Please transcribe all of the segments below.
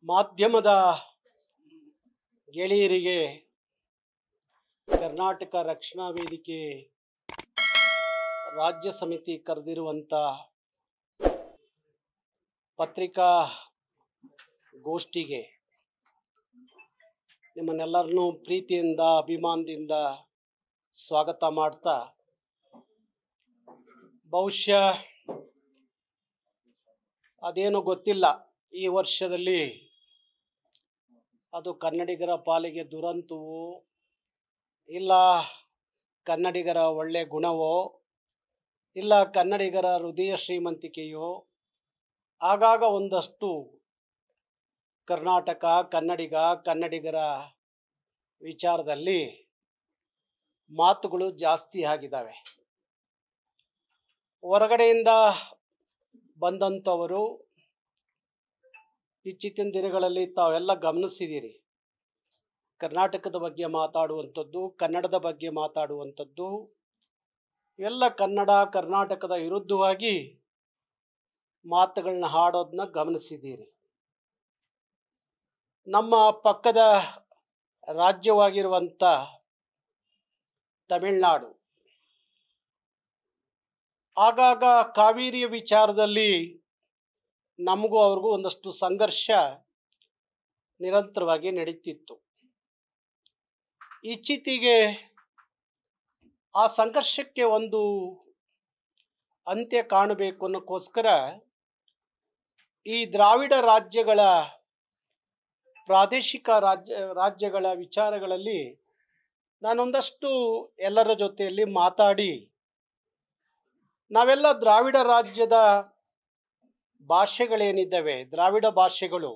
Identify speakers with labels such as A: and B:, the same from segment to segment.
A: ಮಾಧ್ಯಮದ ಗೆಳೆಯರಿಗೆ ಕರ್ನಾಟಕ ರಕ್ಷಣಾ ವೇದಿಕೆ ರಾಜ್ಯ ಸಮಿತಿ ಕರೆದಿರುವಂಥ ಪತ್ರಿಕಾ ಗೋಷ್ಠಿಗೆ ನಿಮ್ಮನ್ನೆಲ್ಲರನ್ನೂ ಪ್ರೀತಿಯಿಂದ ಅಭಿಮಾನದಿಂದ ಸ್ವಾಗತ ಮಾಡ್ತಾ, ಬಹುಶಃ ಅದೇನೋ ಗೊತ್ತಿಲ್ಲ, ಈ ವರ್ಷದಲ್ಲಿ ಅದು ಕನ್ನಡಿಗರ ಪಾಲಿಗೆ ದುರಂತವೋ ಇಲ್ಲ ಕನ್ನಡಿಗರ ಒಳ್ಳೆ ಗುಣವೋ ಇಲ್ಲ ಕನ್ನಡಿಗರ ಹೃದಯ ಶ್ರೀಮಂತಿಕೆಯೋ, ಆಗಾಗ ಒಂದಷ್ಟು ಕರ್ನಾಟಕ ಕನ್ನಡಿಗರ ವಿಚಾರದಲ್ಲಿ ಮಾತುಗಳು ಜಾಸ್ತಿ ಆಗಿದ್ದಾವೆ. ಹೊರಗಡೆಯಿಂದ ಬಂದಂಥವರು ಇತ್ತೀಚಿನ ದಿನಗಳಲ್ಲಿ ತಾವೆಲ್ಲ ಗಮನಿಸಿದ್ದೀರಿ, ಕರ್ನಾಟಕದ ಬಗ್ಗೆ ಮಾತಾಡುವಂಥದ್ದು, ಕನ್ನಡದ ಬಗ್ಗೆ ಮಾತಾಡುವಂಥದ್ದು, ಇವೆಲ್ಲ ಕರ್ನಾಟಕದ ವಿರುದ್ಧವಾಗಿ ಮಾತುಗಳನ್ನ ಹಾಡೋದನ್ನ ಗಮನಿಸಿದ್ದೀರಿ. ನಮ್ಮ ಪಕ್ಕದ ರಾಜ್ಯವಾಗಿರುವಂಥ ತಮಿಳುನಾಡು ಆಗಾಗ ಕಾವೇರಿಯ ವಿಚಾರದಲ್ಲಿ ನಮಗೂ ಅವ್ರಿಗೂ ಒಂದಷ್ಟು ಸಂಘರ್ಷ ನಿರಂತರವಾಗಿ ನಡೀತಿತ್ತು. ಇತ್ತೀಚೆಗೆ ಆ ಸಂಘರ್ಷಕ್ಕೆ ಒಂದು ಅಂತ್ಯ ಕಾಣಬೇಕು ಅನ್ನೋಕ್ಕೋಸ್ಕರ ಈ ದ್ರಾವಿಡ ರಾಜ್ಯಗಳ ಪ್ರಾದೇಶಿಕ ರಾಜ್ಯಗಳ ವಿಚಾರಗಳಲ್ಲಿ ನಾನೊಂದಷ್ಟು ಎಲ್ಲರ ಜೊತೆಯಲ್ಲಿ ಮಾತಾಡಿ, ನಾವೆಲ್ಲ ದ್ರಾವಿಡ ರಾಜ್ಯದ ಭಾಷೆಗಳೇನಿದ್ದಾವೆ, ದ್ರಾವಿಡ ಭಾಷೆಗಳು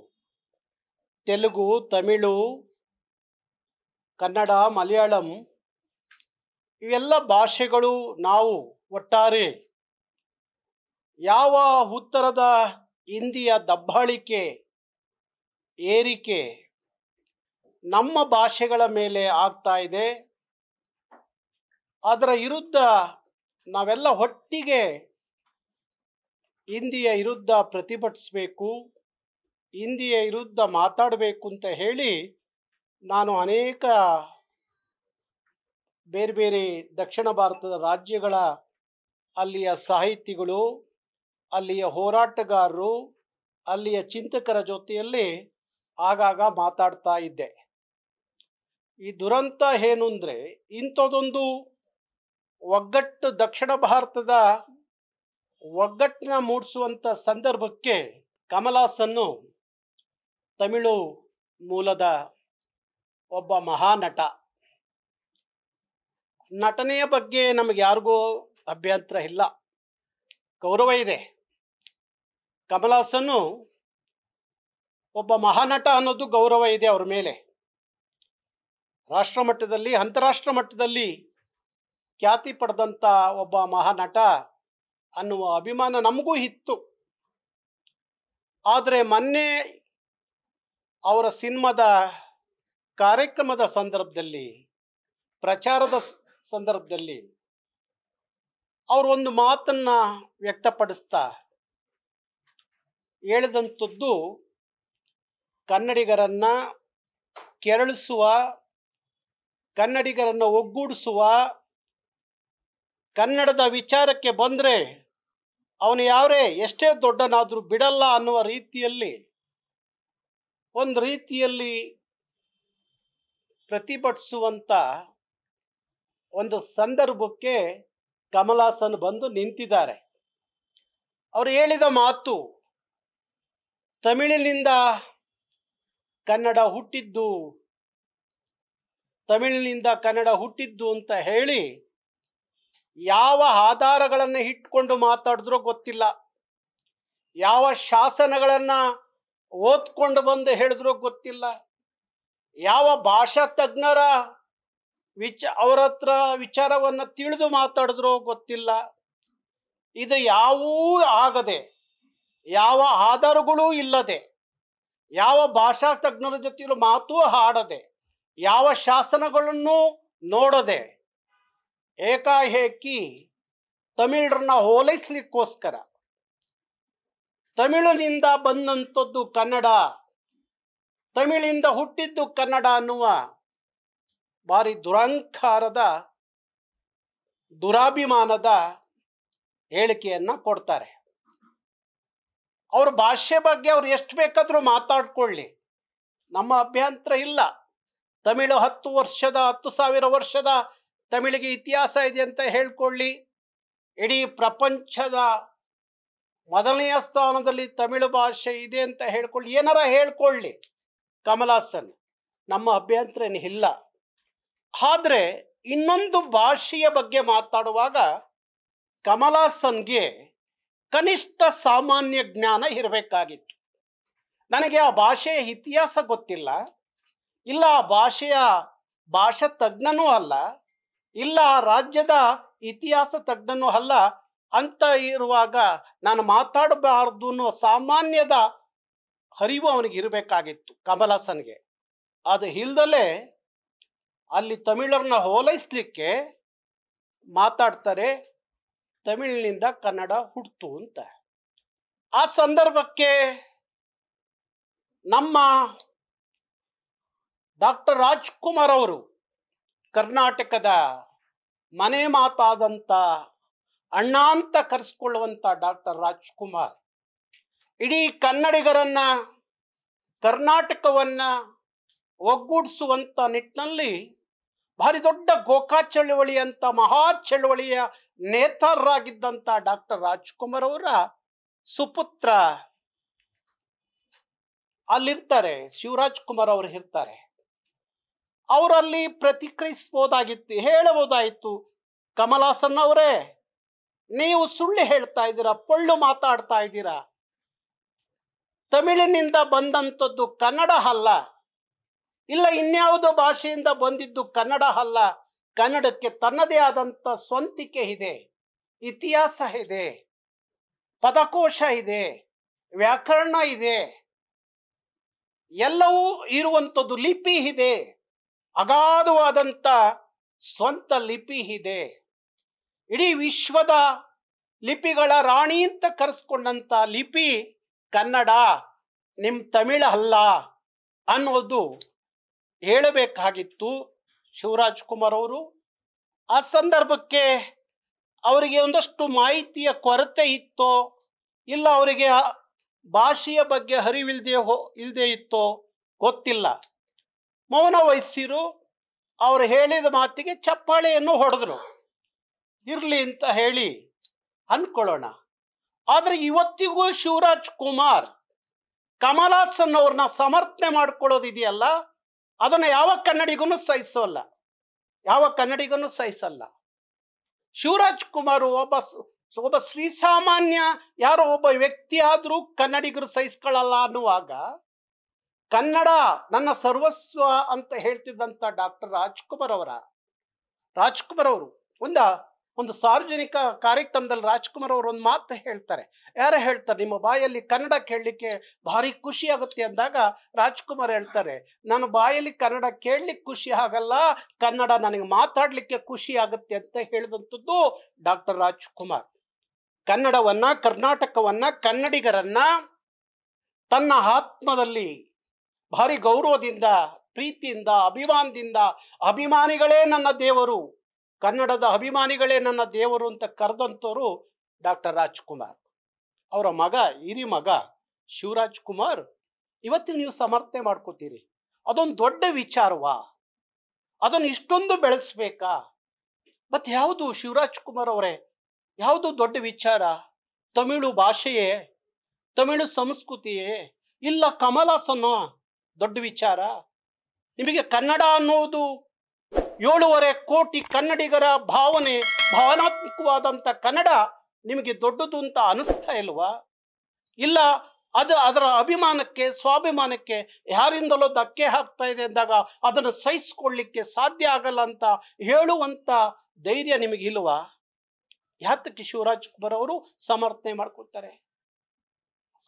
A: ತೆಲುಗು, ತಮಿಳು, ಕನ್ನಡ, ಮಲಯಾಳಂ, ಇವೆಲ್ಲ ಭಾಷೆಗಳು ನಾವು ಒಟ್ಟಾರೆ ಯಾವ ಉತ್ತರದ ಹಿಂದಿಯ ದಬ್ಬಾಳಿಕೆ ಏರಿಕೆ ನಮ್ಮ ಭಾಷೆಗಳ ಮೇಲೆ ಆಗ್ತಾ ಇದೆ, ಅದರ ವಿರುದ್ಧ ನಾವೆಲ್ಲ ಒಟ್ಟಿಗೆ ಹಿಂದಿಯ ವಿರುದ್ಧ ಪ್ರತಿಭಟಿಸಬೇಕು, ಹಿಂದಿಯ ವಿರುದ್ಧ ಮಾತಾಡಬೇಕು ಅಂತ ಹೇಳಿ ನಾನು ಅನೇಕ ಬೇರೆ ಬೇರೆ ದಕ್ಷಿಣ ಭಾರತದ ರಾಜ್ಯಗಳ ಅಲ್ಲಿಯ ಸಾಹಿತಿಗಳು, ಅಲ್ಲಿಯ ಹೋರಾಟಗಾರರು, ಅಲ್ಲಿಯ ಚಿಂತಕರ ಜೊತೆಯಲ್ಲಿ ಆಗಾಗ ಮಾತಾಡ್ತಾ ಇದ್ದೆ. ಈ ದುರಂತ ಏನು ಅಂದರೆ, ಇಂಥದ್ದೊಂದು ಒಗ್ಗಟ್ಟು, ದಕ್ಷಿಣ ಭಾರತದ ಒಗ್ಗಟ್ಟನ್ನ ಮೂಡಿಸುವಂಥ ಸಂದರ್ಭಕ್ಕೆ ಕಮಲಾಸನ್ನು ತಮಿಳು ಮೂಲದ ಒಬ್ಬ ಮಹಾನಟ, ನಟನೆಯ ಬಗ್ಗೆ ನಮಗೆ ಯಾರಿಗೂ ಅಭ್ಯಂತರ ಇಲ್ಲ, ಗೌರವ ಇದೆ. ಕಮಲಾಸನ್ನು ಒಬ್ಬ ಮಹಾನಟ ಅನ್ನೋದು ಗೌರವ ಇದೆ ಅವರ ಮೇಲೆ. ರಾಷ್ಟ್ರ ಮಟ್ಟದಲ್ಲಿ, ಅಂತಾರಾಷ್ಟ್ರ ಮಟ್ಟದಲ್ಲಿ ಖ್ಯಾತಿ ಪಡೆದಂಥ ಒಬ್ಬ ಮಹಾನಟ ಅನ್ನುವ ಅಭಿಮಾನ ನಮಗೂ ಇತ್ತು. ಆದರೆ ಮೊನ್ನೆ ಅವರ ಸಿನಿಮಾದ ಕಾರ್ಯಕ್ರಮದ ಸಂದರ್ಭದಲ್ಲಿ, ಪ್ರಚಾರದ ಸಂದರ್ಭದಲ್ಲಿ ಅವರು ಒಂದು ಮಾತನ್ನ ವ್ಯಕ್ತಪಡಿಸ್ತಾ ಹೇಳಿದಂಥದ್ದು, ಕನ್ನಡಿಗರನ್ನ ಕೆರಳಿಸುವ, ಕನ್ನಡಿಗರನ್ನು ಒಗ್ಗೂಡಿಸುವ, ಕನ್ನಡದ ವಿಚಾರಕ್ಕೆ ಬಂದರೆ ಅವನು ಯಾರೇ ಎಷ್ಟೇ ದೊಡ್ಡನಾದರೂ ಬಿಡಲ್ಲ ಅನ್ನುವ ರೀತಿಯಲ್ಲಿ ಒಂದು ರೀತಿಯಲ್ಲಿ ಪ್ರತಿಭಟಿಸುವಂಥ ಒಂದು ಸಂದರ್ಭಕ್ಕೆ ಕಮಲಾಸನ್ ಬಂದು ನಿಂತಿದ್ದಾರೆ. ಅವರು ಹೇಳಿದ ಮಾತು, ತಮಿಳಿನಿಂದ ಕನ್ನಡ ಹುಟ್ಟಿದ್ದು, ತಮಿಳಿನಿಂದ ಕನ್ನಡ ಹುಟ್ಟಿದ್ದು ಅಂತ ಹೇಳಿ ಯಾವ ಆಧಾರಗಳನ್ನು ಇಟ್ಕೊಂಡು ಮಾತಾಡಿದ್ರೋ ಗೊತ್ತಿಲ್ಲ, ಯಾವ ಶಾಸನಗಳನ್ನು ಓದ್ಕೊಂಡು ಬಂದು ಹೇಳಿದ್ರೋ ಗೊತ್ತಿಲ್ಲ, ಯಾವ ಭಾಷಾ ತಜ್ಞರ ಅವರ ಹತ್ರ ವಿಚಾರವನ್ನು ತಿಳಿದು ಮಾತಾಡಿದ್ರೋ ಗೊತ್ತಿಲ್ಲ. ಇದು ಯಾವೂ ಆಗದೆ, ಯಾವ ಆಧಾರಗಳೂ ಇಲ್ಲದೆ, ಯಾವ ಭಾಷಾ ತಜ್ಞರ ಜೊತೆಲೂ ಮಾತು ಆಡದೆ, ಯಾವ ಶಾಸನಗಳನ್ನು ನೋಡದೆ ಏಕಾಏಕಿ ತಮಿಳರನ್ನ ಹೋಲೈಸ್ಲಿಕ್ಕೋಸ್ಕರ ತಮಿಳಿನಿಂದ ಬಂದಂಥದ್ದು ಕನ್ನಡ, ತಮಿಳಿಂದ ಹುಟ್ಟಿದ್ದು ಕನ್ನಡ ಅನ್ನುವ ಭಾರಿ ದುರಹಂಕಾರದ ದುರಾಭಿಮಾನದ ಹೇಳಿಕೆಯನ್ನ ಕೊಡ್ತಾರೆ. ಅವ್ರ ಭಾಷೆ ಬಗ್ಗೆ ಅವ್ರು ಎಷ್ಟು ಬೇಕಾದ್ರೂ ಮಾತಾಡ್ಕೊಳ್ಳಿ, ನಮ್ಮ ಅಭ್ಯಂತರ ಇಲ್ಲ. ತಮಿಳು 10,000 ವರ್ಷದ ತಮಿಳಿಗೆ ಇತಿಹಾಸ ಇದೆ ಅಂತ ಹೇಳ್ಕೊಳ್ಳಿ. ಇಡೀ ಪ್ರಪಂಚದ ಮೊದಲನೆಯ ಸ್ಥಾನದಲ್ಲಿ ತಮಿಳು ಭಾಷೆ ಇದೆ ಅಂತ ಹೇಳ್ಕೊಳ್ಳಿ, ಏನಾರ ಹೇಳ್ಕೊಳ್ಳಿ ಕಮಲಾಸನ್, ನಮ್ಮ ಅಭ್ಯಂತರ ಇಲ್ಲ. ಆದರೆ ಇನ್ನೊಂದು ಭಾಷೆಯ ಬಗ್ಗೆ ಮಾತಾಡುವಾಗ ಕಮಲಾಸನ್ಗೆ ಕನಿಷ್ಠ ಸಾಮಾನ್ಯ ಜ್ಞಾನ ಇರಬೇಕಾಗಿತ್ತು. ನನಗೆ ಆ ಭಾಷೆಯ ಇತಿಹಾಸ ಗೊತ್ತಿಲ್ಲ, ಇಲ್ಲ ಆ ಭಾಷಾ ತಜ್ಞನೂ ಅಲ್ಲ, ಇಲ್ಲ ರಾಜ್ಯದ ಇತಿಹಾಸ ತಜ್ಞನೂ ಅಲ್ಲ ಅಂತ ಇರುವಾಗ ನಾನು ಮಾತಾಡಬಾರ್ದು ಅನ್ನೋ ಸಾಮಾನ್ಯದ ಅರಿವು ಅವನಿಗೆ ಇರಬೇಕಾಗಿತ್ತು ಕಮಲಾಸನ್ಗೆ. ಅದು ಇಲ್ದಲೇ ಅಲ್ಲಿ ತಮಿಳರನ್ನ ಹೋಲೈಸ್ಲಿಕ್ಕೆ ಮಾತಾಡ್ತಾರೆ, ತಮಿಳಿನಿಂದ ಕನ್ನಡ ಹುಟ್ಟಿತು ಅಂತ. ಆ ಸಂದರ್ಭಕ್ಕೆ ನಮ್ಮ ಡಾಕ್ಟರ್ ರಾಜ್ಕುಮಾರ್ ಅವರು, ಕರ್ನಾಟಕದ ಮನೆ ಮಾತಾದಂಥ ಅಣ್ಣ ಅಂತ ಕರೆಸ್ಕೊಳ್ಳುವಂಥ ಡಾಕ್ಟರ್ ರಾಜ್ಕುಮಾರ್, ಇಡೀ ಕನ್ನಡಿಗರನ್ನ ಕರ್ನಾಟಕವನ್ನ ಒಗ್ಗೂಡಿಸುವಂಥ ನಿಟ್ಟಿನಲ್ಲಿ ಭಾರಿ ದೊಡ್ಡ ಗೋಕಾ ಚಳವಳಿ ಅಂತ ಮಹಾ ಚಳವಳಿಯ ನೇತಾರರಾಗಿದ್ದಂಥ ಡಾಕ್ಟರ್ ರಾಜ್ಕುಮಾರ್ ಅವರ ಸುಪುತ್ರ ಅಲ್ಲಿರ್ತಾರೆ, ಶಿವರಾಜ್ ಕುಮಾರ್ ಅವರು ಇರ್ತಾರೆ. ಅವರಲ್ಲಿ ಪ್ರತಿಕ್ರಿಯಿಸ್ಬೋದಾಗಿತ್ತು, ಹೇಳಬಹುದಾಯಿತು, ಕಮಲಾಸನ್ ಅವರೇ ನೀವು ಸುಳ್ಳು ಹೇಳ್ತಾ ಇದ್ದೀರಾ, ಪೊಳ್ಳು ಮಾತಾಡ್ತಾ ಇದ್ದೀರಾ, ತಮಿಳಿನಿಂದ ಬಂದಂಥದ್ದು ಕನ್ನಡ ಅಲ್ಲ, ಇಲ್ಲ ಇನ್ಯಾವುದೋ ಭಾಷೆಯಿಂದ ಬಂದಿದ್ದು ಕನ್ನಡ ಅಲ್ಲ, ಕನ್ನಡಕ್ಕೆ ತನ್ನದೇ ಆದಂಥ ಸ್ವಂತಿಕೆ ಇದೆ, ಇತಿಹಾಸ ಇದೆ, ಪದಕೋಶ ಇದೆ, ವ್ಯಾಕರಣ ಇದೆ, ಎಲ್ಲವೂ ಇರುವಂಥದ್ದು, ಲಿಪಿ ಇದೆ, ಅಗಾಧವಾದಂಥ ಸ್ವಂತ ಲಿಪಿ ಇದೆ, ಇಡೀ ವಿಶ್ವದ ಲಿಪಿಗಳ ರಾಣಿ ಅಂತ ಕರೆಸ್ಕೊಂಡಂಥ ಲಿಪಿ ಕನ್ನಡ, ನಿಮ್ಮ ತಮಿಳ ಅಲ್ಲ ಅನ್ನೋದು ಹೇಳಬೇಕಾಗಿತ್ತು ಶಿವರಾಜ್ ಕುಮಾರ್ ಅವರು. ಆ ಸಂದರ್ಭಕ್ಕೆ ಅವರಿಗೆ ಒಂದಷ್ಟು ಮಾಹಿತಿಯ ಕೊರತೆ ಇತ್ತೋ, ಇಲ್ಲ ಅವರಿಗೆ ಭಾಷೆಯ ಬಗ್ಗೆ ಇಲ್ಲದೆ ಇತ್ತೋ ಗೊತ್ತಿಲ್ಲ, ಮೌನ ವಹಿಸಿರು. ಅವರು ಹೇಳಿದ ಮಾತಿಗೆ ಚಪ್ಪಾಳೆಯನ್ನು ಹೊಡೆದ್ರು, ಇರಲಿ ಅಂತ ಹೇಳಿ ಅನ್ಕೊಳ್ಳೋಣ. ಆದರೆ ಇವತ್ತಿಗೂ ಶಿವರಾಜ್ ಕುಮಾರ್ ಕಮಲಾಸನ್ ಅವ್ರನ್ನ ಸಮರ್ಥನೆ ಮಾಡ್ಕೊಳ್ಳೋದಿದೆಯಲ್ಲ, ಅದನ್ನು ಯಾವ ಕನ್ನಡಿಗನೂ ಸಹಿಸಲ್ಲ. ಶಿವರಾಜ್ ಕುಮಾರ್ ಒಬ್ಬ ಶ್ರೀಸಾಮಾನ್ಯ ಯಾರೋ ಒಬ್ಬ ವ್ಯಕ್ತಿ ಆದರೂ ಕನ್ನಡಿಗರು ಸಹಿಸ್ಕೊಳ್ಳಲ್ಲ ಅನ್ನುವಾಗ, ಕನ್ನಡ ನನ್ನ ಸರ್ವಸ್ವ ಅಂತ ಹೇಳ್ತಿದ್ದಂಥ ಡಾಕ್ಟರ್ ರಾಜ್ಕುಮಾರ್ ಅವರು ಒಂದು ಸಾರ್ವಜನಿಕ ಕಾರ್ಯಕ್ರಮದಲ್ಲಿ ರಾಜ್ಕುಮಾರ್ ಅವರು ಒಂದು ಮಾತು ಹೇಳ್ತಾರೆ. ಯಾರು ಹೇಳ್ತಾರೆ, ನಿಮ್ಮ ಬಾಯಲ್ಲಿ ಕನ್ನಡ ಕೇಳಲಿಕ್ಕೆ ಭಾರಿ ಖುಷಿ ಆಗುತ್ತೆ ಅಂದಾಗ ರಾಜ್ಕುಮಾರ್ ಹೇಳ್ತಾರೆ, ನನ್ನ ಬಾಯಲ್ಲಿ ಕನ್ನಡ ಕೇಳಲಿಕ್ಕೆ ಖುಷಿ ಆಗಲ್ಲ, ಕನ್ನಡ ನನಗೆ ಮಾತಾಡಲಿಕ್ಕೆ ಖುಷಿ ಆಗುತ್ತೆ ಅಂತ ಹೇಳಿದಂಥದ್ದು ಡಾಕ್ಟರ್ ರಾಜ್ಕುಮಾರ್. ಕನ್ನಡವನ್ನ, ಕರ್ನಾಟಕವನ್ನ, ಕನ್ನಡಿಗರನ್ನ ತನ್ನ ಆತ್ಮದಲ್ಲಿ ಭಾರಿ ಗೌರವದಿಂದ, ಪ್ರೀತಿಯಿಂದ, ಅಭಿಮಾನದಿಂದ, ಅಭಿಮಾನಿಗಳೇ ನನ್ನ ದೇವರು, ಕನ್ನಡದ ಅಭಿಮಾನಿಗಳೇ ನನ್ನ ದೇವರು ಅಂತ ಕರೆದಂಥವ್ರು ಡಾಕ್ಟರ್ ರಾಜ್ಕುಮಾರ್. ಅವರ ಹಿರಿ ಮಗ ಶಿವರಾಜ್ ಕುಮಾರ್ ಇವತ್ತಿಗೆ ನೀವು ಸಮರ್ಥನೆ ಮಾಡ್ಕೋತೀರಿ, ಅದೊಂದು ದೊಡ್ಡ ವಿಚಾರವಾ? ಅದನ್ನು ಇಷ್ಟೊಂದು ಬೆಳೆಸ್ಬೇಕಾ? ಮತ್ತೆ ಯಾವುದು ಶಿವರಾಜ್ ಕುಮಾರ್ ಅವರೇ, ಯಾವುದು ದೊಡ್ಡ ವಿಚಾರ? ತಮಿಳು ಭಾಷೆಯೇ, ತಮಿಳು ಸಂಸ್ಕೃತಿಯೇ, ಇಲ್ಲ ಕಮಲಾಸನ ದೊಡ್ಡ ವಿಚಾರ? ನಿಮಗೆ ಕನ್ನಡ ಅನ್ನೋದು 7.5 ಕೋಟಿ ಕನ್ನಡಿಗರ ಭಾವನಾತ್ಮಕವಾದಂಥ ಕನ್ನಡ ನಿಮಗೆ ದೊಡ್ಡದು ಅಂತ ಅನಿಸ್ತಾ ಇಲ್ವಾ? ಇಲ್ಲ ಅದರ ಅಭಿಮಾನಕ್ಕೆ, ಸ್ವಾಭಿಮಾನಕ್ಕೆ ಯಾರಿಂದಲೋ ಧಕ್ಕೆ ಆಗ್ತಾ ಇದೆ ಅಂದಾಗ ಅದನ್ನು ಸಹಿಸ್ಕೊಳ್ಳಿಕ್ಕೆ ಸಾಧ್ಯ ಆಗಲ್ಲ ಅಂತ ಹೇಳುವಂಥ ಧೈರ್ಯ ನಿಮಗಿಲ್ವಾ? ಯಾತಕ್ಕೆ ಶಿವರಾಜ್ ಕುಮಾರ್ ಅವರು ಸಮರ್ಥನೆ ಮಾಡ್ಕೊಳ್ತಾರೆ?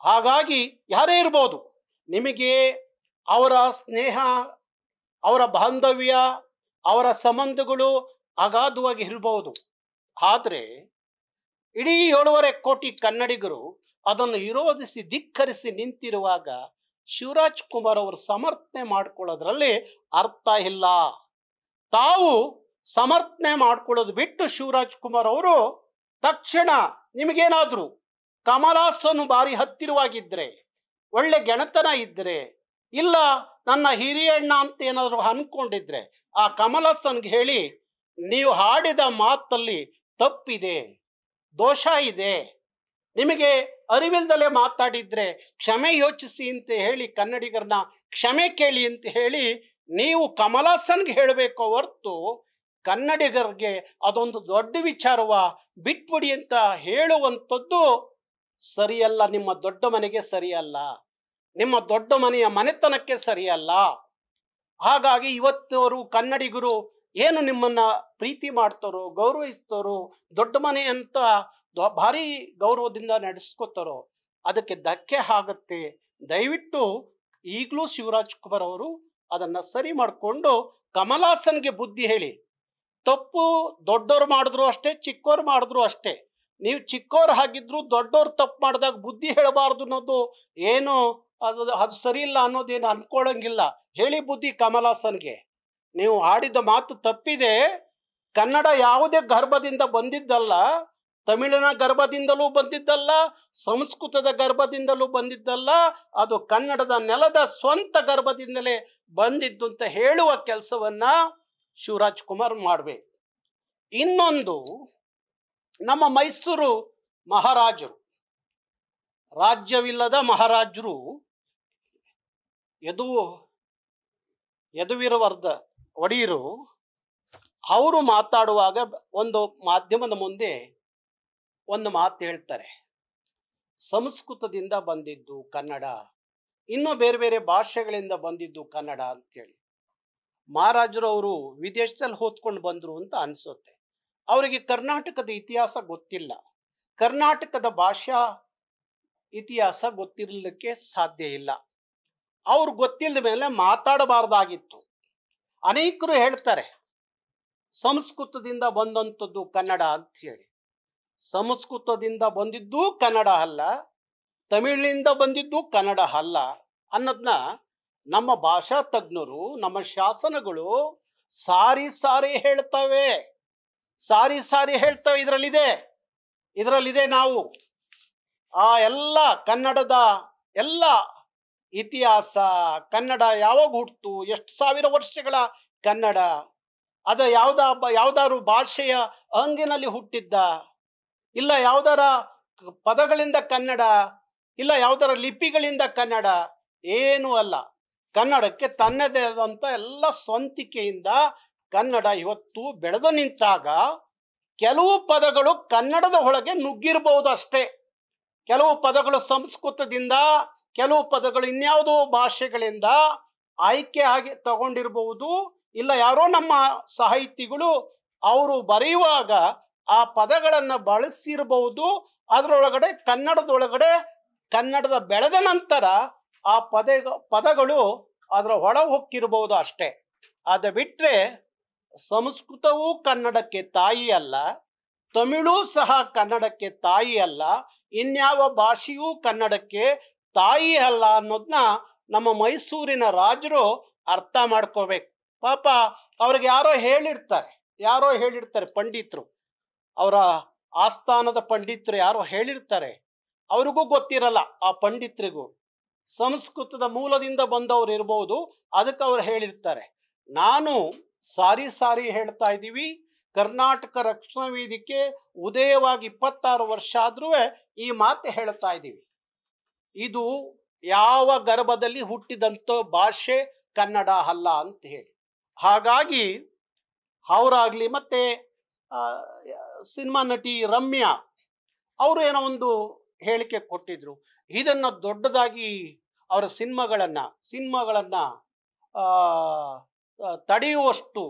A: ಹಾಗಾಗಿ ಯಾರೇ ಇರ್ಬೋದು, ನಿಮಗೆ ಅವರ ಸ್ನೇಹ, ಅವರ ಬಾಂಧವ್ಯ, ಅವರ ಸಂಬಂಧಗಳು ಅಗಾಧವಾಗಿ ಇರಬಹುದು. ಆದರೆ ಇಡೀ 7.5 ಕೋಟಿ ಕನ್ನಡಿಗರು ಅದನ್ನು ವಿರೋಧಿಸಿ ಧಿಕ್ಕರಿಸಿ ನಿಂತಿರುವಾಗ ಶಿವರಾಜ್ ಕುಮಾರ್ ಅವರು ಸಮರ್ಥನೆ ಮಾಡ್ಕೊಳ್ಳೋದ್ರಲ್ಲಿ ಅರ್ಥ ಇಲ್ಲ. ತಾವು ಸಮರ್ಥನೆ ಮಾಡ್ಕೊಳ್ಳೋದು ಬಿಟ್ಟು ಶಿವರಾಜ್ ಕುಮಾರ್ ಅವರು ತಕ್ಷಣ ನಿಮಗೇನಾದ್ರು ಕಮಲಾಸನ್ ಬಾರಿ ಹತ್ತಿರವಾಗಿದ್ರೆ, ಒಳ್ಳೆ ಗೆಣತನ ಇದ್ರೆ, ಇಲ್ಲ ನನ್ನ ಹಿರಿಯಣ್ಣ ಅಂತ ಏನಾದ್ರು ಅನ್ಕೊಂಡಿದ್ರೆ ಆ ಕಮಲಾಸನ್ಗೆ ಹೇಳಿ, ನೀವು ಹಾಡಿದ ಮಾತಲ್ಲಿ ತಪ್ಪಿದೆ, ದೋಷ ಇದೆ, ನಿಮಗೆ ಅರಿವಿಲ್ದಲೇ ಮಾತಾಡಿದ್ರೆ ಕ್ಷಮೆ ಯೋಚಿಸಿ ಅಂತ ಹೇಳಿ, ಕನ್ನಡಿಗರನ್ನ ಕ್ಷಮೆ ಕೇಳಿ ಅಂತ ಹೇಳಿ ನೀವು ಕಮಲಾಸನ್ಗೆ ಹೇಳಬೇಕು ಹೊರತು ಕನ್ನಡಿಗರಿಗೆ ಅದೊಂದು ದೊಡ್ಡ ವಿಚಾರವ ಬಿಟ್ಬಿಡಿ ಅಂತ ಹೇಳುವಂಥದ್ದು ಸರಿಯಲ್ಲ. ನಿಮ್ಮ ದೊಡ್ಡ ಮನೆಗೆ ಸರಿಯಲ್ಲ, ನಿಮ್ಮ ದೊಡ್ಡ ಮನೆಯ ಮನೆತನಕ್ಕೆ ಸರಿಯಲ್ಲ. ಹಾಗಾಗಿ ಇವತ್ತವರು ಕನ್ನಡಿಗರು ಏನು ನಿಮ್ಮನ್ನ ಪ್ರೀತಿ ಮಾಡ್ತಾರೋ, ಗೌರವಿಸ್ತಾರೋ, ದೊಡ್ಡ ಮನೆ ಅಂತ ಭಾರಿ ಗೌರವದಿಂದ ನಡೆಸ್ಕೋತಾರೋ ಅದಕ್ಕೆ ಧಕ್ಕೆ ಆಗುತ್ತೆ. ದಯವಿಟ್ಟು ಈಗಲೂ ಶಿವರಾಜ್ ಕುಮಾರ್ ಅವರು ಅದನ್ನ ಸರಿ ಮಾಡಿಕೊಂಡು ಕಮಲಾಸನ್ಗೆ ಬುದ್ಧಿ ಹೇಳಿ. ತಪ್ಪು ದೊಡ್ಡವ್ರು ಮಾಡಿದ್ರು ಅಷ್ಟೇ, ಚಿಕ್ಕವ್ರು ಮಾಡಿದ್ರು ಅಷ್ಟೇ. ನೀವು ಚಿಕ್ಕವ್ರು ಹಾಗಿದ್ರು ದೊಡ್ಡವ್ರು ತಪ್ಪು ಮಾಡಿದಾಗ ಬುದ್ಧಿ ಹೇಳಬಾರ್ದು ಅನ್ನೋದು ಏನು ಅದು ಸರಿ ಇಲ್ಲ ಅನ್ನೋದೇನು ಅನ್ಕೊಳ್ಳಂಗಿಲ್ಲ. ಹೇಳಿ ಬುದ್ಧಿ ಕಮಲಾಸನ್ಗೆ, ನೀವು ಆಡಿದ ಮಾತು ತಪ್ಪಿದೆ. ಕನ್ನಡ ಯಾವುದೇ ಗರ್ಭದಿಂದ ಬಂದಿದ್ದಲ್ಲ, ತಮಿಳಿನ ಗರ್ಭದಿಂದಲೂ ಬಂದಿದ್ದಲ್ಲ, ಸಂಸ್ಕೃತದ ಗರ್ಭದಿಂದಲೂ ಬಂದಿದ್ದಲ್ಲ, ಅದು ಕನ್ನಡದ ನೆಲದ ಸ್ವಂತ ಗರ್ಭದಿಂದಲೇ ಬಂದಿದ್ದು ಅಂತ ಹೇಳುವ ಕೆಲಸವನ್ನ ಶಿವರಾಜ್ ಕುಮಾರ್ ಮಾಡಬೇಕು. ಇನ್ನೊಂದು, ನಮ್ಮ ಮೈಸೂರು ಮಹಾರಾಜರು, ರಾಜ್ಯವಿಲ್ಲದ ಮಹಾರಾಜರು ಯದುವೀರವರ್ಧ ಒಡೆಯರು ಅವರು ಮಾತಾಡುವಾಗ ಒಂದು ಮಾಧ್ಯಮದ ಮುಂದೆ ಒಂದು ಮಾತು ಹೇಳ್ತಾರೆ, ಸಂಸ್ಕೃತದಿಂದ ಬಂದಿದ್ದು ಕನ್ನಡ, ಇನ್ನು ಬೇರೆ ಬೇರೆ ಭಾಷೆಗಳಿಂದ ಬಂದಿದ್ದು ಕನ್ನಡ ಅಂತೇಳಿ. ಮಹಾರಾಜರು ಅವರು ವಿದೇಶದಲ್ಲಿ ಓದ್ಕೊಂಡು ಬಂದ್ರು ಅಂತ ಅನ್ಸುತ್ತೆ. ಅವರಿಗೆ ಕರ್ನಾಟಕದ ಇತಿಹಾಸ ಗೊತ್ತಿಲ್ಲ, ಕರ್ನಾಟಕದ ಭಾಷಾ ಇತಿಹಾಸ ಗೊತ್ತಿರಲಿಕ್ಕೆ ಸಾಧ್ಯ ಇಲ್ಲ. ಅವ್ರು ಗೊತ್ತಿಲ್ಲದ ಮೇಲೆ ಮಾತಾಡಬಾರ್ದಾಗಿತ್ತು. ಅನೇಕರು ಹೇಳ್ತಾರೆ ಸಂಸ್ಕೃತದಿಂದ ಬಂದಂಥದ್ದು ಕನ್ನಡ ಅಂತ ಹೇಳಿ. ಸಂಸ್ಕೃತದಿಂದ ಬಂದಿದ್ದು ಕನ್ನಡ ಅಲ್ಲ, ತಮಿಳಿನಿಂದ ಬಂದಿದ್ದು ಕನ್ನಡ ಅಲ್ಲ ಅನ್ನೋದನ್ನ ನಮ್ಮ ಭಾಷಾ ತಜ್ಞರು, ನಮ್ಮ ಶಾಸನಗಳು ಸಾರಿ ಸಾರಿ ಹೇಳ್ತವೆ, ಸಾರಿ ಸಾರಿ ಹೇಳ್ತವೆ. ಇದರಲ್ಲಿದೆ ನಾವು ಆ ಎಲ್ಲ ಕನ್ನಡದ ಎಲ್ಲ ಇತಿಹಾಸ, ಕನ್ನಡ ಯಾವಾಗ ಹುಟ್ಟಿತು, ಎಷ್ಟು ಸಾವಿರ ವರ್ಷಗಳ ಕನ್ನಡ, ಅದ ಯಾವ್ದಾದ್ರು ಭಾಷೆಯ ಅಂಗಿನಲ್ಲಿ ಹುಟ್ಟಿದ್ದ, ಇಲ್ಲ ಯಾವ್ದಾರ ಪದಗಳಿಂದ ಕನ್ನಡ, ಇಲ್ಲ ಯಾವ್ದಾರ ಲಿಪಿಗಳಿಂದ ಕನ್ನಡ, ಏನೂ ಅಲ್ಲ. ಕನ್ನಡಕ್ಕೆ ತನ್ನದೇ ಆದಂಥ ಎಲ್ಲ ಸ್ವಂತಿಕೆಯಿಂದ ಕನ್ನಡ ಇವತ್ತು ಬೆಳೆದು ನಿಂತಾಗ ಕೆಲವು ಪದಗಳು ಕನ್ನಡದ ಒಳಗೆ ನುಗ್ಗಿರಬಹುದು ಅಷ್ಟೇ. ಕೆಲವು ಪದಗಳು ಸಂಸ್ಕೃತದಿಂದ, ಕೆಲವು ಪದಗಳು ಇನ್ಯಾವುದೋ ಭಾಷೆಗಳಿಂದ ಆಯ್ಕೆ ಆಗಿ ತಗೊಂಡಿರಬಹುದು. ಇಲ್ಲ ಯಾರೋ ನಮ್ಮ ಸಾಹಿತಿಗಳು ಅವರು ಬರೆಯುವಾಗ ಆ ಪದಗಳನ್ನ ಬಳಸಿರಬಹುದು. ಅದರೊಳಗಡೆ ಕನ್ನಡದ ಬೆಳೆದ ನಂತರ ಆ ಪದಗಳು ಅದರ ಒಳ ಹೊಕ್ಕಿರಬಹುದು ಅಷ್ಟೇ. ಅದ ಬಿಟ್ರೆ ಸಂಸ್ಕೃತವೂ ಕನ್ನಡಕ್ಕೆ ತಾಯಿ ಅಲ್ಲ, ತಮಿಳು ಸಹ ಕನ್ನಡಕ್ಕೆ ತಾಯಿ ಅಲ್ಲ, ಇನ್ಯಾವ ಭಾಷೆಯೂ ಕನ್ನಡಕ್ಕೆ ತಾಯಿ ಅಲ್ಲ ಅನ್ನೋದನ್ನ ನಮ್ಮ ಮೈಸೂರಿನ ರಾಜರು ಅರ್ಥ ಮಾಡ್ಕೋಬೇಕು. ಪಾಪ ಅವ್ರಿಗೆ ಯಾರೋ ಹೇಳಿರ್ತಾರೆ ಪಂಡಿತರು, ಅವರ ಆಸ್ಥಾನದ ಪಂಡಿತರು ಯಾರೋ ಹೇಳಿರ್ತಾರೆ. ಅವ್ರಿಗೂ ಗೊತ್ತಿರಲ್ಲ, ಆ ಪಂಡಿತರಿಗೂ ಸಂಸ್ಕೃತದ ಮೂಲದಿಂದ ಬಂದವರು ಇರ್ಬೋದು, ಅದಕ್ಕೆ ಅವ್ರು ಹೇಳಿರ್ತಾರೆ. ನಾನು ಸಾರಿ ಹೇಳ್ತಾ ಇದ್ದೀವಿ. ಕರ್ನಾಟಕ ರಕ್ಷಣಾ ವೇದಿಕೆ ಉದಯವಾಗಿ 26 ವರ್ಷ ಆದ್ರೂ ಈ ಮಾತು ಹೇಳ್ತಾ ಇದ್ದೀವಿ. ಇದು ಯಾವ ಗರ್ಭದಲ್ಲಿ ಹುಟ್ಟಿದಂಥ ಭಾಷೆ ಕನ್ನಡ ಅಲ್ಲ ಅಂತ ಹೇಳಿ. ಹಾಗಾಗಿ ಅವರಾಗ್ಲಿ, ಮತ್ತೆ ಸಿನಿಮಾ ನಟಿ ರಮ್ಯಾ ಅವರು ಏನೋ ಒಂದು ಹೇಳಿಕೆ ಕೊಟ್ಟಿದ್ರು. ಇದನ್ನ ದೊಡ್ಡದಾಗಿ ಅವರ ಸಿನಿಮಾಗಳನ್ನ ತಡೆಯುವಷ್ಟು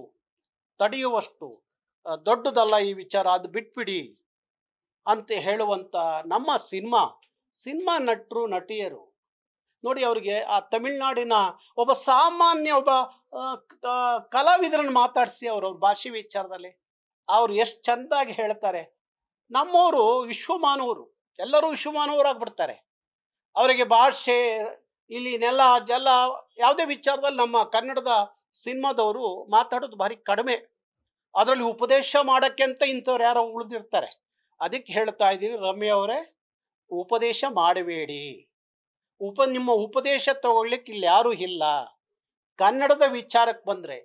A: ದೊಡ್ಡದಲ್ಲ ಈ ವಿಚಾರ, ಅದು ಬಿಟ್ಬಿಡಿ ಅಂತ ಹೇಳುವಂತ ನಮ್ಮ ಸಿನಿಮಾ ನಟರು ನಟಿಯರು ನೋಡಿ, ಅವ್ರಿಗೆ ಆ ತಮಿಳ್ನಾಡಿನ ಒಬ್ಬ ಸಾಮಾನ್ಯ ಕಲಾವಿದರನ್ನು ಮಾತಾಡಿಸಿ ಅವ್ರ ಭಾಷೆ ವಿಚಾರದಲ್ಲಿ ಅವ್ರು ಎಷ್ಟು ಚೆಂದಾಗಿ ಹೇಳ್ತಾರೆ. ನಮ್ಮವರು ವಿಶ್ವಮಾನವರು, ಎಲ್ಲರೂ ವಿಶ್ವಮಾನವರಾಗ್ಬಿಡ್ತಾರೆ. ಅವರಿಗೆ ಭಾಷೆ ಇಲ್ಲಿ ನೆಲ ಜಲ ಯಾವುದೇ ವಿಚಾರದಲ್ಲಿ ನಮ್ಮ ಕನ್ನಡದ ಸಿನಿಮಾದವರು ಮಾತಾಡೋದು ಭಾರಿ ಕಡಿಮೆ. ಅದರಲ್ಲಿ ಉಪದೇಶ ಮಾಡೋಕ್ಕೆ ಅಂತ ಇಂಥವ್ರು ಯಾರೋ ಉಳಿದಿರ್ತಾರೆ. ಅದಕ್ಕೆ ಹೇಳ್ತಾ ಇದ್ದೀನಿ ರಮ್ಯ ಅವರೇ, ಉಪದೇಶ ಮಾಡಬೇಡಿ. ನಿಮ್ಮ ಉಪದೇಶ ತಗೊಳ್ಲಿಕ್ಕೆ ಇಲ್ಲಿ ಯಾರೂ ಇಲ್ಲ. ಕನ್ನಡದ ವಿಚಾರಕ್ಕೆ ಬಂದರೆ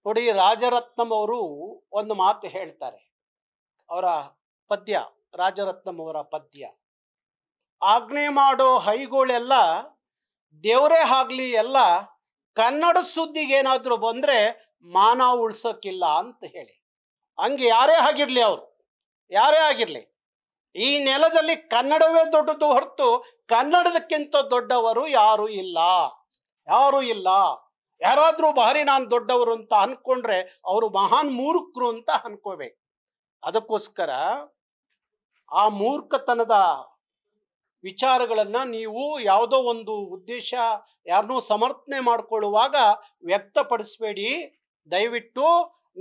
A: ನೋಡಿ, ರಾಜರತ್ನಂ ಅವರು ಒಂದು ಮಾತು ಹೇಳ್ತಾರೆ. ಅವರ ಪದ್ಯ, ರಾಜರತ್ನಂ ಅವರ ಪದ್ಯ, ಆಜ್ಞೆ ಮಾಡೋ ಹೈಗೋಳೆಲ್ಲ ದೇವರೇ ಆಗ್ಲಿ ಎಲ್ಲ, ಕನ್ನಡ ಸುದ್ದಿಗೆ ಏನಾದರೂ ಬಂದರೆ ಮಾನ ಉಳ್ಸೋಕ್ಕಿಲ್ಲ ಅಂತ ಹೇಳಿ. ಹಂಗೆ ಯಾರೇ ಆಗಿರಲಿ, ಅವರು ಯಾರೇ ಆಗಿರಲಿ, ಈ ನೆಲದಲ್ಲಿ ಕನ್ನಡವೇ ದೊಡ್ಡದು ಹೊರತು ಕನ್ನಡದಕ್ಕಿಂತ ದೊಡ್ಡವರು ಯಾರೂ ಇಲ್ಲ, ಯಾರೂ ಇಲ್ಲ. ಯಾರಾದರೂ ಭಾರಿ ನಾನು ದೊಡ್ಡವರು ಅಂತ ಅನ್ಕೊಂಡ್ರೆ ಅವರು ಮಹಾನ್ ಮೂರ್ಖರು ಅಂತ ಅನ್ಕೋಬೇಕು. ಅದಕ್ಕೋಸ್ಕರ ಆ ಮೂರ್ಖತನದ ವಿಚಾರಗಳನ್ನು ನೀವು ಯಾವುದೋ ಒಂದು ಉದ್ದೇಶ ಯಾರನ್ನೂ ಸಮರ್ಥನೆ ಮಾಡಿಕೊಳ್ಳುವಾಗ ವ್ಯಕ್ತಪಡಿಸಬೇಡಿ. ದಯವಿಟ್ಟು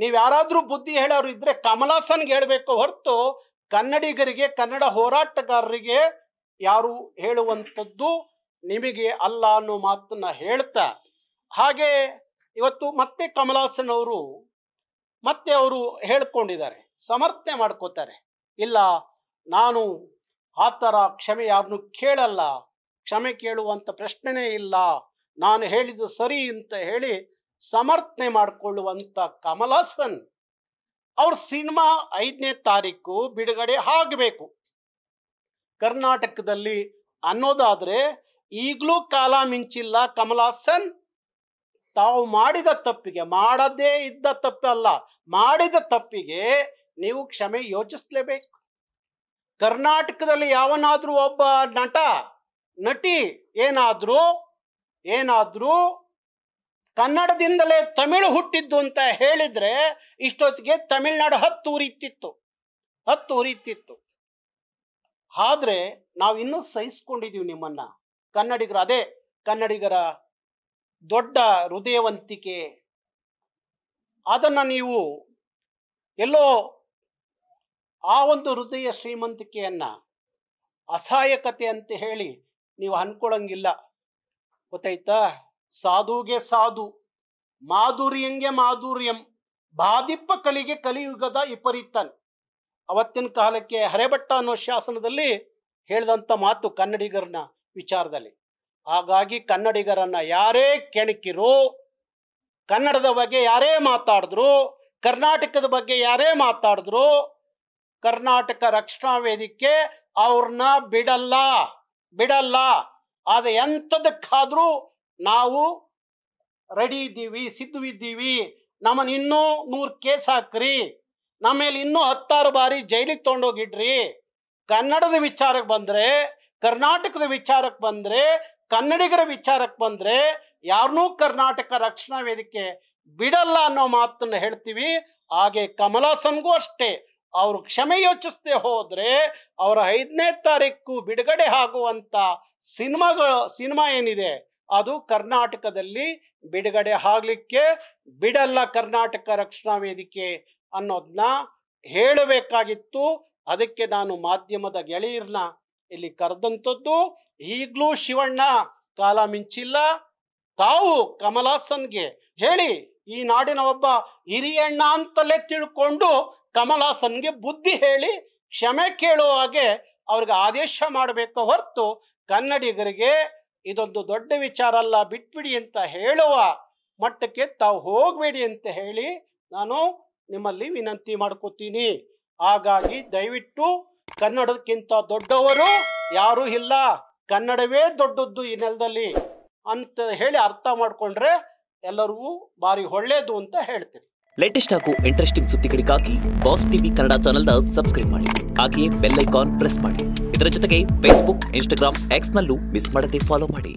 A: ನೀವು ಯಾರಾದರೂ ಬುದ್ಧಿ ಹೇಳೋರು ಇದ್ರೆ ಕಮಲಾಸನ್ಗೆ ಹೇಳಬೇಕು ಹೊರತು ಕನ್ನಡಿಗರಿಗೆ, ಕನ್ನಡ ಹೋರಾಟಗಾರರಿಗೆ ಯಾರು ಹೇಳುವಂಥದ್ದು ನಿಮಗೆ ಅಲ್ಲ ಅನ್ನೋ ಮಾತನ್ನ ಹೇಳ್ತಾ, ಹಾಗೆ ಇವತ್ತು ಮತ್ತೆ ಕಮಲಾಸನ್ ಅವರು ಹೇಳ್ಕೊಂಡಿದ್ದಾರೆ, ಸಮರ್ಥನೆ ಮಾಡ್ಕೋತಾರೆ. ಇಲ್ಲ, ನಾನು ಆ ಥರ ಕ್ಷಮೆ ಯಾರನ್ನು ಕೇಳಲ್ಲ, ಕ್ಷಮೆ ಕೇಳುವಂಥ ಪ್ರಶ್ನೆನೇ ಇಲ್ಲ, ನಾನು ಹೇಳಿದ್ದು ಸರಿ ಅಂತ ಹೇಳಿ ಸಮರ್ಥನೆ ಮಾಡಿಕೊಳ್ಳುವಂಥ ಕಮಲಾಸನ್ ಅವ್ರ ಸಿನಿಮಾ 5ನೇ ತಾರೀಕು ಬಿಡುಗಡೆ ಆಗಬೇಕು ಕರ್ನಾಟಕದಲ್ಲಿ ಅನ್ನೋದಾದರೆ ಈಗಲೂ ಕಾಲ ಮಿಂಚಿಲ್ಲ. ಕಮಲಾಸನ್ ತಾವು ಮಾಡಿದ ತಪ್ಪಿಗೆ, ಮಾಡದೇ ಇದ್ದ ತಪ್ಪಲ್ಲ, ಮಾಡಿದ ತಪ್ಪಿಗೆ ನೀವು ಕ್ಷಮೆ ಯೋಚಿಸಲೇಬೇಕು. ಕರ್ನಾಟಕದಲ್ಲಿ ಯಾವನಾದ್ರೂ ಒಬ್ಬ ನಟ ನಟಿ ಏನಾದ್ರೂ ಕನ್ನಡದಿಂದಲೇ ತಮಿಳು ಹುಟ್ಟಿದ್ದು ಅಂತ ಹೇಳಿದ್ರೆ ಇಷ್ಟೊತ್ತಿಗೆ ತಮಿಳ್ನಾಡು ಹತ್ತು ಉರಿತಿತ್ತು. ಆದ್ರೆ ನಾವು ಇನ್ನೂ ಸಹಿಸ್ಕೊಂಡಿದೀವಿ ನಿಮ್ಮನ್ನ, ಕನ್ನಡಿಗರು. ಅದೇ ಕನ್ನಡಿಗರ ದೊಡ್ಡ ಹೃದಯವಂತಿಕೆ. ಅದನ್ನ ನೀವು ಎಲ್ಲೋ ಆ ಒಂದು ಹೃದಯ ಶ್ರೀಮಂತಿಕೆಯನ್ನ ಅಸಹಾಯಕತೆ ಅಂತ ಹೇಳಿ ನೀವು ಅನ್ಕೊಳಂಗಿಲ್ಲ. ಗೊತ್ತಾಯ್ತಾ? ಸಾಧುಗೆ ಸಾಧು, ಮಾಧುರ್ಯಂಗೆ ಮಾಧುರ್ಯಂ, ಬಾದಿಪ್ಪ ಕಲಿಗೆ ಕಲಿಯುಗದ ವಿಪರೀತನ್. ಅವತ್ತಿನ ಕಾಲಕ್ಕೆ ಹರೆಭಟ್ಟ ಅನ್ನೋ ಶಾಸನದಲ್ಲಿ ಹೇಳಿದಂಥ ಮಾತು ಕನ್ನಡಿಗರನ್ನ ವಿಚಾರದಲ್ಲಿ. ಹಾಗಾಗಿ ಕನ್ನಡಿಗರನ್ನ ಯಾರೇ ಕೆಣಕಿರೋ, ಕನ್ನಡದ ಬಗ್ಗೆ ಯಾರೇ ಮಾತಾಡಿದ್ರು, ಕರ್ನಾಟಕದ ಬಗ್ಗೆ ಯಾರೇ ಮಾತಾಡಿದ್ರು, ಕರ್ನಾಟಕ ರಕ್ಷಣಾ ವೇದಿಕೆ ಅವ್ರನ್ನ ಬಿಡಲ್ಲ. ಆದ ಎಂಥದಕ್ಕಾದ್ರೂ ನಾವು ರೆಡಿ ಇದ್ದೀವಿ, ಸಿದ್ಧವಿದ್ದೀವಿ. ನಮ್ಮನ್ನು ಇನ್ನೂ 100 ಕೇಸ್ ಹಾಕ್ರಿ, ನಮ್ಮ ಮೇಲೆ ಇನ್ನೂ 10 ಬಾರಿ ಜೈಲಿಗೆ ತೊಗೊಂಡೋಗಿಡ್ರಿ. ಕನ್ನಡದ ವಿಚಾರಕ್ಕೆ ಬಂದರೆ, ಕರ್ನಾಟಕದ ವಿಚಾರಕ್ಕೆ ಬಂದರೆ, ಕನ್ನಡಿಗರ ವಿಚಾರಕ್ಕೆ ಬಂದರೆ ಯಾರನ್ನೂ ಕರ್ನಾಟಕ ರಕ್ಷಣಾ ವೇದಿಕೆ ಬಿಡಲ್ಲ ಅನ್ನೋ ಮಾತನ್ನು ಹೇಳ್ತೀವಿ. ಹಾಗೆ ಕಮಲಾಸನ್ಗೂ ಅಷ್ಟೇ, ಅವರು ಕ್ಷಮೆ ಯೋಚಿಸದೆ ಹೋದರೆ ಅವರ 5ನೇ ತಾರೀಕು ಬಿಡುಗಡೆ ಆಗುವಂಥ ಸಿನಿಮಾ ಏನಿದೆ ಅದು ಕರ್ನಾಟಕದಲ್ಲಿ ಬಿಡುಗಡೆ ಆಗಲಿಕ್ಕೆ ಬಿಡಲ್ಲ ಕರ್ನಾಟಕ ರಕ್ಷಣಾ ವೇದಿಕೆ ಅನ್ನೋದನ್ನ ಹೇಳಬೇಕಾಗಿತ್ತು. ಅದಕ್ಕೆ ನಾನು ಮಾಧ್ಯಮದ ಗೆಳೆಯರನ್ನ ಇಲ್ಲಿ ಕರೆದಂಥದ್ದು. ಈಗಲೂ ಶಿವಣ್ಣ ಕಾಲ ಮಿಂಚಿಲ್ಲ. ತಾವು ಕಮಲಾಸನ್ಗೆ ಹೇಳಿ, ಈ ನಾಡಿನ ಒಬ್ಬ ಹಿರಿಯಣ್ಣ ಅಂತಲೇ ತಿಳ್ಕೊಂಡು ಕಮಲಾಸನ್ಗೆ ಬುದ್ಧಿ ಹೇಳಿ ಕ್ಷಮೆ ಕೇಳೋ ಹಾಗೆ ಅವ್ರಿಗೆ ಆದೇಶ ಮಾಡಬೇಕು ಹೊರತು ಕನ್ನಡಿಗರಿಗೆ ಇದೊಂದು ದೊಡ್ಡ ವಿಚಾರ ಅಲ್ಲ, ಬಿಟ್ಬಿಡಿ ಅಂತ ಹೇಳುವ ಮಟ್ಟಕ್ಕೆ ತಾವು ಹೋಗಬೇಡಿ ಅಂತ ಹೇಳಿ ನಾನು ನಿಮ್ಮಲ್ಲಿ ವಿನಂತಿ ಮಾಡ್ಕೋತೀನಿ. ಹಾಗಾಗಿ ದಯವಿಟ್ಟು ಕನ್ನಡಕ್ಕಿಂತ ದೊಡ್ಡವರು ಯಾರೂ ಇಲ್ಲ, ಕನ್ನಡವೇ ದೊಡ್ಡದ್ದು ಈ ನೆಲದಲ್ಲಿ ಅಂತ ಹೇಳಿ ಅರ್ಥ ಮಾಡ್ಕೊಂಡ್ರೆ ಎಲ್ಲರಿಗೂ ಭಾರಿ ಒಳ್ಳೇದು ಅಂತ ಹೇಳ್ತೀನಿ.
B: ಲೇಟೆಸ್ಟ್ ಹಾಗೂ ಇಂಟ್ರೆಸ್ಟಿಂಗ್ ಸುದ್ದಿಗಳಿಗಾಗಿ ಬಾಸ್ ಟಿವಿ ಕನ್ನಡ ಚಾನೆಲ್ನ ಸಬ್ಸ್ಕ್ರೈಬ್ ಮಾಡಿ. ಹಾಗೆಯೇ ಬೆಲ್ ಐಕಾನ್ ಪ್ರೆಸ್ ಮಾಡಿ. ಇದರ ಜೊತೆಗೆ ಫೇಸ್ಬುಕ್, ಇನ್ಸ್ಟಾಗ್ರಾಮ್, ಎಕ್ಸ್ ನಲ್ಲೂ ಮಿಸ್ ಮಾಡದೆ ಫಾಲೋ ಮಾಡಿ.